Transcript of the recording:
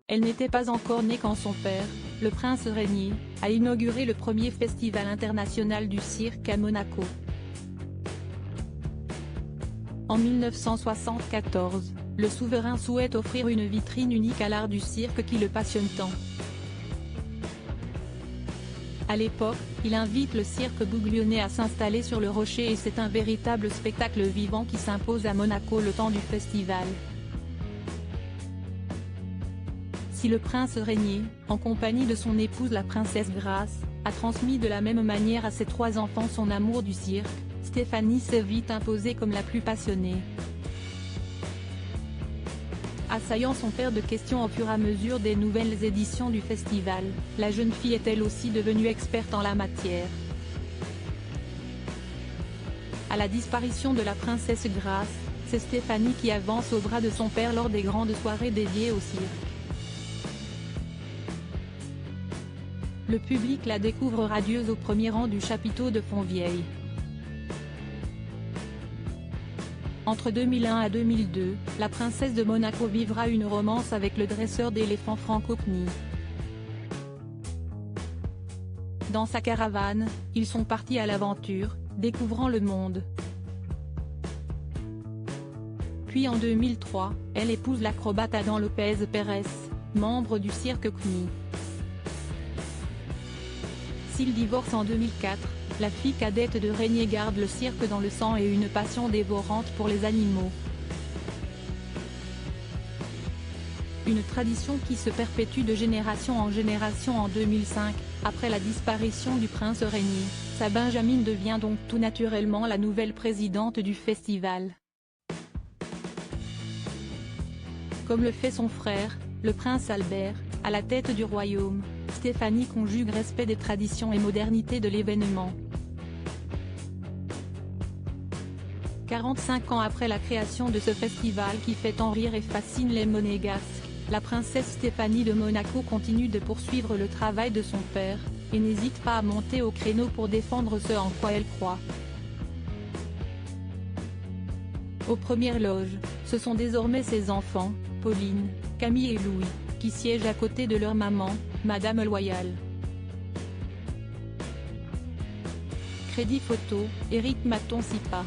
Elle n'était pas encore née quand son père, le prince Régnier, a inauguré le premier festival international du cirque à Monaco. En 1974, le souverain souhaite offrir une vitrine unique à l'art du cirque qui le passionne tant. À l'époque, il invite le cirque Bouglione à s'installer sur le rocher et c'est un véritable spectacle vivant qui s'impose à Monaco le temps du festival. Si le prince Régnier, en compagnie de son épouse la princesse Grace, a transmis de la même manière à ses 3 enfants son amour du cirque, Stéphanie s'est vite imposée comme la plus passionnée. Assaillant son père de questions au fur et à mesure des nouvelles éditions du festival, la jeune fille est elle aussi devenue experte en la matière. À la disparition de la princesse Grace, c'est Stéphanie qui avance au bras de son père lors des grandes soirées dédiées au cirque. Le public la découvre radieuse au premier rang du chapiteau de Fontvieille. Entre 2001 à 2002, la princesse de Monaco vivra une romance avec le dresseur d'éléphants Franco Knie. Dans sa caravane, ils sont partis à l'aventure, découvrant le monde. Puis en 2003, elle épouse l'acrobate Adam Lopez Pérez, membre du cirque Knie. S'ils divorcent en 2004, la fille cadette de Régnier garde le cirque dans le sang et une passion dévorante pour les animaux. Une tradition qui se perpétue de génération en génération. En 2005, après la disparition du prince Régnier, sa Benjamine devient donc tout naturellement la nouvelle présidente du festival. Comme le fait son frère, le prince Albert, à la tête du royaume, Stéphanie conjugue respect des traditions et modernité de l'événement. 45 ans après la création de ce festival qui fait tant rire et fascine les Monégasques, la princesse Stéphanie de Monaco continue de poursuivre le travail de son père, et n'hésite pas à monter au créneau pour défendre ce en quoi elle croit. Aux premières loges, ce sont désormais ses enfants, Pauline, Camille et Louis, qui siègent à côté de leur maman, Madame Loyal. Crédit photo, Éric Maton-Sipa.